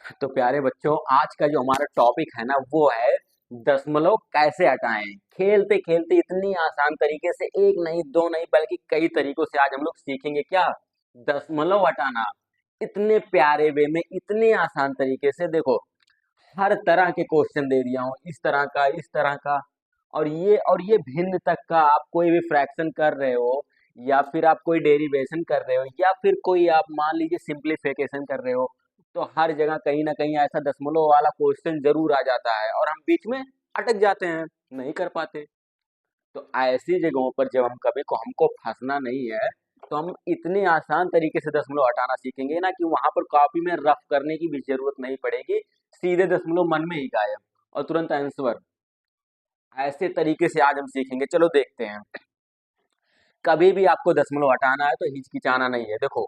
तो प्यारे बच्चों, आज का जो हमारा टॉपिक है ना वो है दशमलव कैसे हटाएं। खेलते खेलते इतनी आसान तरीके से, एक नहीं दो नहीं बल्कि कई तरीकों से आज हम लोग सीखेंगे क्या, दशमलव हटाना। इतने प्यारे वे में, इतने आसान तरीके से। देखो, हर तरह के क्वेश्चन दे दिया हूँ, इस तरह का, इस तरह का, और ये भिन्न तक का। आप कोई भी फ्रैक्शन कर रहे हो, या फिर आप कोई डेरिवेशन कर रहे हो, या फिर कोई आप मान लीजिए सिंप्लीफिकेशन कर रहे हो, तो हर जगह कहीं ना कहीं ऐसा दशमलव वाला क्वेश्चन जरूर आ जाता है और हम बीच में अटक जाते हैं, नहीं कर पाते। तो ऐसी जगहों पर जब हम कभी को हमको फंसना नहीं है, तो हम इतने आसान तरीके से दशमलव हटाना सीखेंगे ना कि वहां पर कॉपी में रफ करने की भी जरूरत नहीं पड़ेगी। सीधे दशमलव मन में ही गायब और तुरंत आंसर। ऐसे तरीके से आज हम सीखेंगे, चलो देखते हैं। कभी भी आपको दशमलव हटाना है तो हिचकिचाना नहीं है। देखो,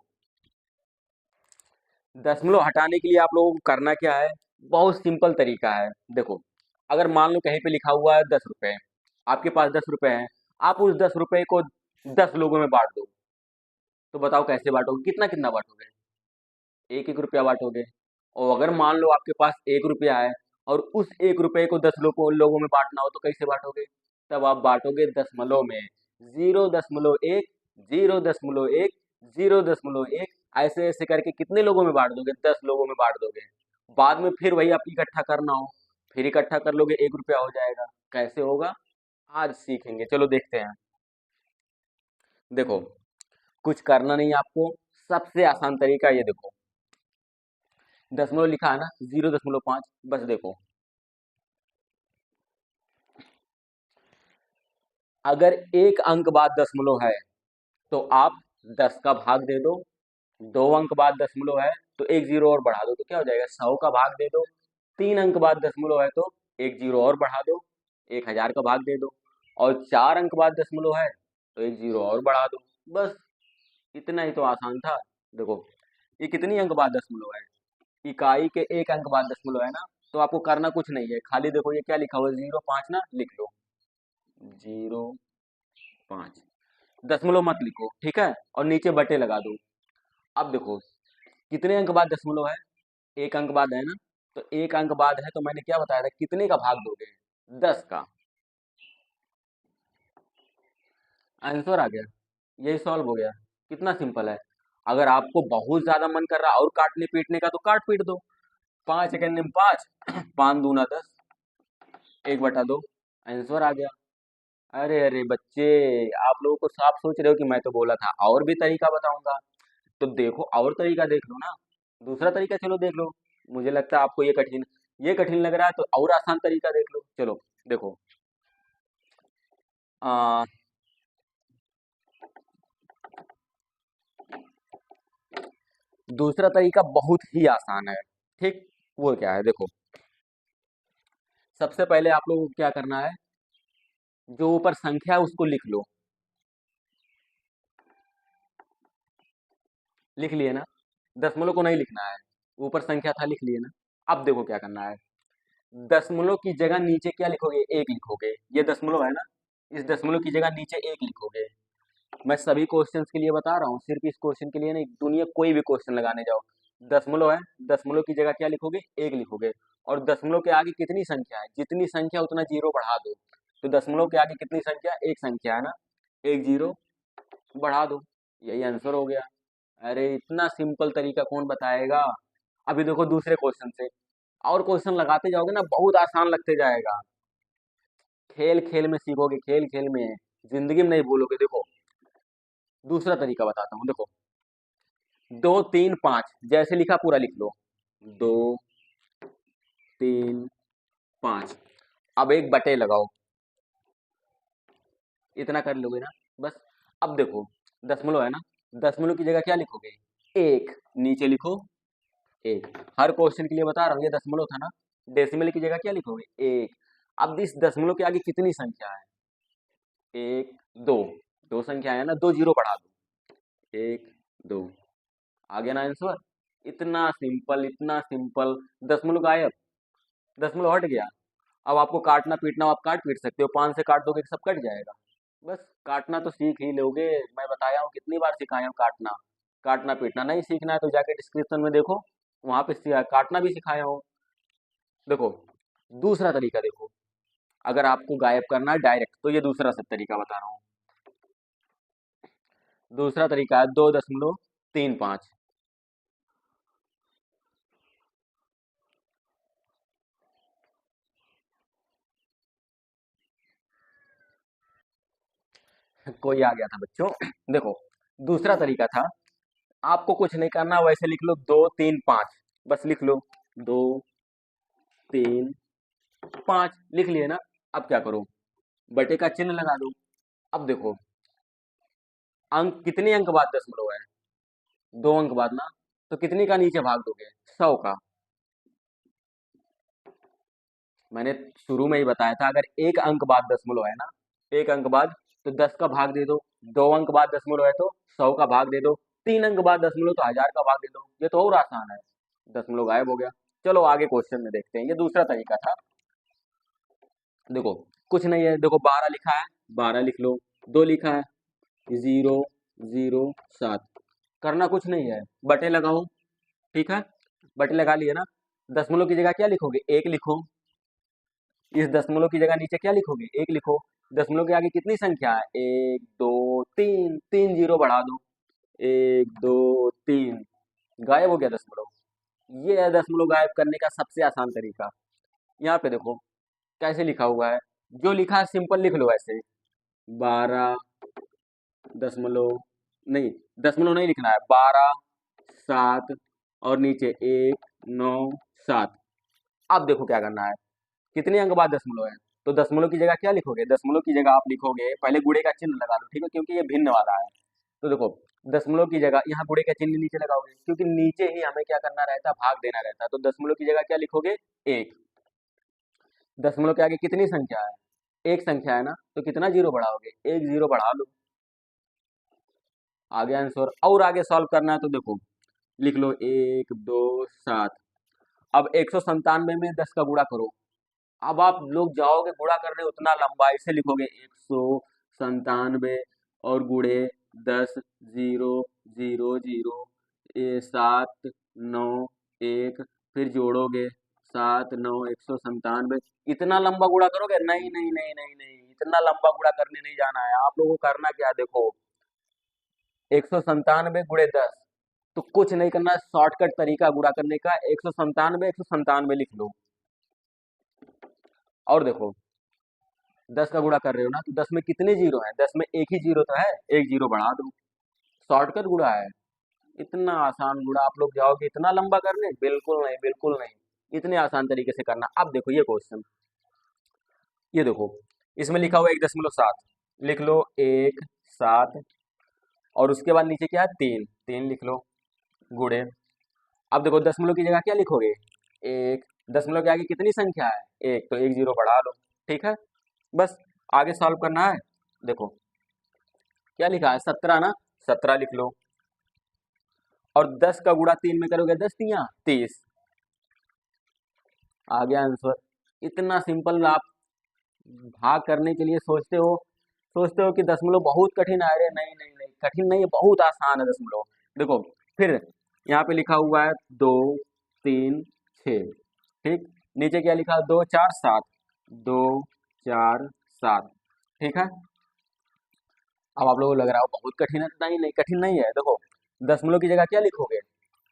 दशमलव हटाने के लिए आप लोगों को करना क्या है, बहुत सिंपल तरीका है। देखो, अगर मान लो कहीं पे लिखा हुआ है 10 रुपए, आपके पास 10 रुपए हैं, आप उस 10 रुपए को 10 लोगों में बांट दो। तो बताओ कैसे बांटोगे, कितना कितना बांटोगे? एक एक रुपया बांटोगे। और अगर मान लो आपके पास 1 रुपया है और उस 1 रुपये को 10 लोगों में बांटना हो, तो कैसे बांटोगे? तब आप बांटोगे दशमलव में। 0.1, 0.1, 0.1, ऐसे ऐसे करके कितने लोगों में बांट दोगे? 10 लोगों में बांट दोगे। बाद में फिर वही आप इकट्ठा करना हो, फिर इकट्ठा कर लोगे, 1 रुपया हो जाएगा। कैसे होगा, आज सीखेंगे, चलो देखते हैं। देखो, कुछ करना नहीं है आपको, सबसे आसान तरीका ये देखो, दशमलव लिखा है ना, 0.5। बस देखो, अगर एक अंक बाद दशमलव है तो आप 10 का भाग दे दो। 2 अंक बाद दशमलव है तो एक जीरो और बढ़ा दो, तो क्या हो जाएगा? 100 का भाग दे दो। 3 अंक बाद दशमलव है तो एक जीरो और बढ़ा दो, 1000 का भाग दे दो। और 4 अंक बाद दशमलव है तो एक जीरो और बढ़ा दो। बस, इतना ही तो आसान था। देखो, ये कितनी अंक बाद दशमलव है? इकाई के 1 अंक बाद दशमलव है ना। तो आपको करना कुछ नहीं है, खाली देखो ये क्या लिखा हुआ है, 0.5 ना, लिख लो 0.5। दशमलव मत लिखो, ठीक है, और नीचे बटे लगा दो। अब देखो, कितने अंक बाद दशमलव है? 1 अंक बाद है ना। तो 1 अंक बाद है तो मैंने क्या बताया था, कितने का भाग दोगे? 10 का। आंसर आ गया, यही सॉल्व हो गया। कितना सिंपल है। अगर आपको बहुत ज्यादा मन कर रहा है और काटने पीटने का, तो काट पीट दो। 5 1 5, 5 दूना 10, 1/2, आंसर आ गया। अरे अरे बच्चे, आप लोगों को साफ सोच रहे हो कि मैं तो बोला था और भी तरीका बताऊंगा। तो देखो, और तरीका देख लो ना, दूसरा तरीका चलो देख लो। मुझे लगता है आपको ये कठिन लग रहा है, तो और आसान तरीका देख लो। चलो देखो, आ, दूसरा तरीका बहुत ही आसान है। ठीक, वो क्या है देखो, सबसे पहले आप लोगों को क्या करना है, जो ऊपर संख्या है उसको लिख लो। लिख लिए ना? दशमलव को नहीं लिखना है, ऊपर संख्या था, लिख लिए ना? अब देखो क्या करना है, दशमलव की जगह नीचे क्या लिखोगे? एक लिखोगे। ये दशमलव है ना, इस दशमलव की जगह नीचे एक लिखोगे। मैं सभी क्वेश्चंस के लिए बता रहा हूँ, सिर्फ इस क्वेश्चन के लिए नहीं, दुनिया कोई भी क्वेश्चन लगाने जाओ, दशमलव है, दशमलव की जगह क्या लिखोगे? एक लिखोगे। और दशमलव के आगे कितनी संख्या है? जितनी संख्या उतना जीरो बढ़ा दो। तो दशमलव के आगे कितनी संख्या? एक संख्या है ना, एक जीरो बढ़ा दो, यही आंसर हो गया। अरे इतना सिंपल तरीका कौन बताएगा। अभी देखो दूसरे क्वेश्चन से, और क्वेश्चन लगाते जाओगे ना, बहुत आसान लगते जाएगा। खेल खेल में सीखोगे, खेल खेल में, जिंदगी में नहीं भूलोगे। देखो, दूसरा तरीका बताता हूँ। देखो, 2 3 5 जैसे लिखा पूरा लिख लो, 2 3 5। अब एक बटे लगाओ, इतना कर लोगे ना? बस। अब देखो, दशमलव है ना, दशमलव की जगह क्या लिखोगे? एक, नीचे लिखो एक। हर क्वेश्चन के लिए बता रहा हूँ, ये दशमलव था ना, डेसिमल की जगह क्या लिखोगे? एक। अब इस दशमलव के आगे कितनी संख्या है? एक, दो, दो संख्या है ना, दो जीरो बढ़ा दो, एक, दो, आ गया ना आंसर। इतना सिंपल, इतना सिंपल। दशमलव गायब, दशमलव हट गया। अब आपको काटना पीटना हो, आप काट पीट सकते हो, 5 से काट दोगे सब कट जाएगा। बस, काटना तो सीख ही लोगे। मैं बताया हूँ, कितनी बार सिखाया हूँ काटना। काटना पीटना नहीं सीखना है तो जाके डिस्क्रिप्शन में देखो, वहां पे काटना भी सिखाया हूँ। देखो दूसरा तरीका देखो, अगर आपको गायब करना है डायरेक्ट तो ये दूसरा सब तरीका बता रहा हूँ। दूसरा तरीका है 2.35। कोई आ गया था बच्चों। देखो दूसरा तरीका था, आपको कुछ नहीं करना, वैसे लिख लो 2 3 5, बस लिख लो 2 3 5, लिख लिए ना। अब क्या करो, बटे का चिन्ह लगा दो। अब देखो अंक, कितने अंक बाद दशमलव है, 2 अंक बाद ना, तो कितने का नीचे भाग दोगे, 100 का। मैंने शुरू में ही बताया था, अगर 1 अंक बाद दशमलव है ना, 1 अंक बाद, तो 10 का भाग दे दो। 2 अंक बाद दशमलव है तो 100 का भाग दे दो। 3 अंक बाद दशमलव तो 1000 का भाग दे दो। ये तो और आसान है, दशमलव गायब हो गया। चलो आगे क्वेश्चन में देखते हैं, ये दूसरा तरीका था। देखो कुछ नहीं है, देखो 12 लिखा है, 12 लिख लो। 2 लिखा है, 0 0 7, करना कुछ नहीं है, बटे लगाओ। ठीक है, बटे लगा लिए ना। दशमलव की जगह क्या लिखोगे, 1 लिखो। इस दशमलव की जगह नीचे क्या लिखोगे, 1 लिखो। दशमलव के आगे कितनी संख्या है, 1 2 3, 3 जीरो बढ़ा दो, 1 2 3, गायब हो गया दशमलव। ये है दशमलव गायब करने का सबसे आसान तरीका। यहाँ पे देखो कैसे लिखा हुआ है, जो लिखा है सिंपल लिख लो ऐसे, 12 नहीं, दशमलव नहीं लिखना है, 12 7 और नीचे 1 9 7। अब देखो क्या करना है, कितने अंक बाद दशमलव है, तो दशमलव की जगह क्या लिखोगे, दशमलव की जगह आप लिखोगे, पहले गुणे का चिन्ह लगा लो, ठीक है, क्योंकि ये भिन्न वाला है। तो देखो दशमलव की जगह यहाँ गुणे का चिन्ह नीचे लगाओगे, क्योंकि नीचे ही हमें क्या करना रहता है, भाग देना रहता है। तो दशमलव की जगह क्या लिखोगे, 1। दशमलव के आगे कितनी संख्या है, एक संख्या है ना, तो कितना जीरो बढ़ाओगे, 1 जीरो बढ़ा लो, आगे आंसर। और आगे सॉल्व करना है तो देखो लिख लो 1 2 7। अब 197 में 10 का गुणा करो। अब आप लोग जाओगे गुणा करने, उतना लंबा, इसे लिखोगे 197 और गुणे 10, 0 0 0, 7 9 1, फिर जोड़ोगे 7 9 197। इतना लंबा गुणा करोगे, नहीं नहीं नहीं नहीं नहीं, इतना लंबा गुणा करने नहीं जाना है। आप लोगों को करना क्या है, देखो 197 गुणे 10, तो कुछ नहीं करना है, शॉर्टकट तरीका गुणा करने का, 197 लिख लो। और देखो 10 का गुणा कर रहे हो ना, तो 10 में कितने जीरो हैं, 10 में एक ही जीरो तो है, 1 जीरो बढ़ा दो, शॉर्टकट गुणा है। इतना आसान गुणा आप लोग जाओगे इतना लंबा करने, बिल्कुल नहीं बिल्कुल नहीं, इतने आसान तरीके से करना। अब देखो ये क्वेश्चन, ये देखो इसमें लिखा हुआ 1.7, लिख लो 1 7, और उसके बाद नीचे क्या है, 3 लिख लो, गुणे। अब देखो दशमलव की जगह क्या लिखोगे, 1। दशमलव के आगे कितनी संख्या है, 1, तो 1 जीरो बढ़ा लो। ठीक है, बस आगे सॉल्व करना है। देखो क्या लिखा है, 17 ना, 17 लिख लो। और 10 का गुणा 3 में करोगे, 10 तियां 30, आ गया आंसर। इतना सिंपल। आप भाग करने के लिए सोचते हो कि दशमलव बहुत कठिन है, अरे नहीं नहीं नहीं, कठिन नहीं है, बहुत आसान है दशमलव। देखो फिर यहाँ पे लिखा हुआ है 2 3 6, ठीक, नीचे क्या लिखा है, 2 4 7, 2 4 7, ठीक है। अब आप लोगों को लग रहा हो बहुत कठिन है, नहीं नहीं कठिन नहीं है। देखो दशमलव की जगह क्या लिखोगे,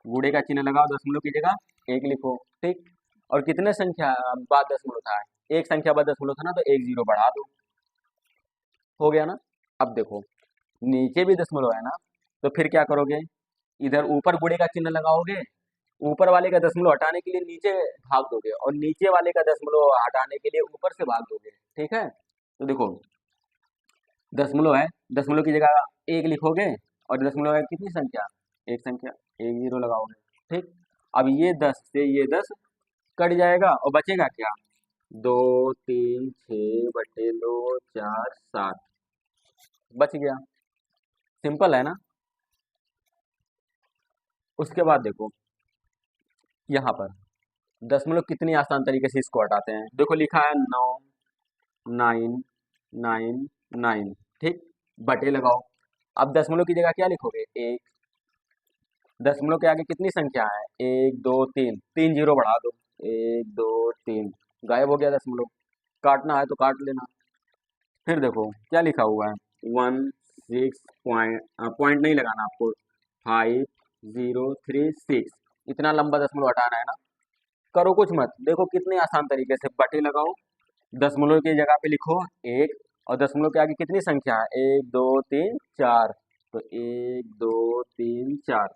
गुणे का चिन्ह लगाओ, दशमलव की जगह 1 लिखो, ठीक। और कितने संख्या बाद दशमलव था, एक संख्या बाद दशमलव था ना, तो 1 जीरो बढ़ा दो, हो गया ना। अब देखो नीचे भी दशमलव है ना, तो फिर क्या करोगे, इधर ऊपर गुणे का चिन्ह लगाओगे, ऊपर वाले का दशमलव हटाने के लिए नीचे भाग दोगे, और नीचे वाले का दशमलव हटाने के लिए ऊपर से भाग दोगे, ठीक है। तो देखो दशमलव है, दशमलव की जगह 1 लिखोगे, और दशमलव है कितनी संख्या, एक संख्या, 1 जीरो लगाओगे, ठीक। अब ये 10 से ये 10 कट जाएगा, और बचेगा क्या, 2 3 6 बटे 2 4 7, बच गया। सिंपल है ना। उसके बाद देखो यहाँ पर दशमलव कितनी आसान तरीके से इसको हटाते हैं, देखो लिखा है 9 9 9, ठीक, बटे लगाओ। अब दशमलव की जगह क्या लिखोगे, 1, दशमलव के आगे कितनी संख्या है? एक दो तीन, तीन जीरो बढ़ा दो, एक दो तीन, गायब हो गया दशमलव। काटना है तो काट लेना। फिर देखो क्या लिखा हुआ है, 16 पॉइंट नहीं लगाना आपको, 5036, इतना लंबा दशमलव हटाना है ना। करो कुछ मत, देखो कितने आसान तरीके से, बटे लगाओ, दशमलव की जगह पे लिखो एक, और दशमलव के आगे कितनी संख्या है? एक दो तीन चार, तो एक दो तीन चार,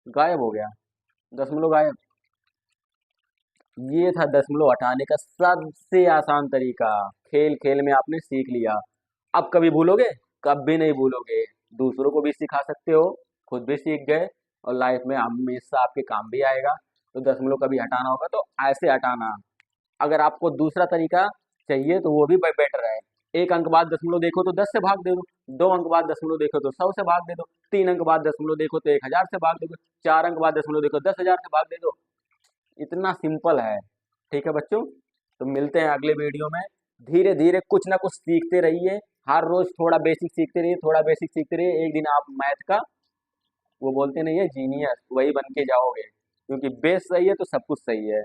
गायब हो गया दशमलव, गायब। ये था दशमलव हटाने का सबसे आसान तरीका, खेल खेल में आपने सीख लिया। अब कभी भूलोगे? कभी नहीं भूलोगे। दूसरों को भी सिखा सकते हो, खुद भी सीख गए, और लाइफ में हमेशा आपके काम भी आएगा। तो दशमलव कभी हटाना होगा तो ऐसे हटाना। अगर आपको दूसरा तरीका चाहिए तो वो भी बेटर है। एक अंक बाद दशमलव देखो तो 10 से भाग दे दो, दो अंक बाद दशमलव देखो तो 100 से भाग दे दो, तीन अंक बाद दशमलव देखो तो 1000 से भाग दे दो, चार अंक बाद दशमलव देखो 10,000 से भाग दे दो। इतना सिंपल है। ठीक है बच्चों, तो मिलते हैं अगले वीडियो में। धीरे धीरे कुछ ना कुछ सीखते रहिए, हर रोज थोड़ा बेसिक सीखते रहिए, थोड़ा बेसिक सीखते रहिए, एक दिन आप मैथ का, वो बोलते नहीं है जीनियस, वही बन के जाओगे, क्योंकि बेस सही है तो सब कुछ सही है।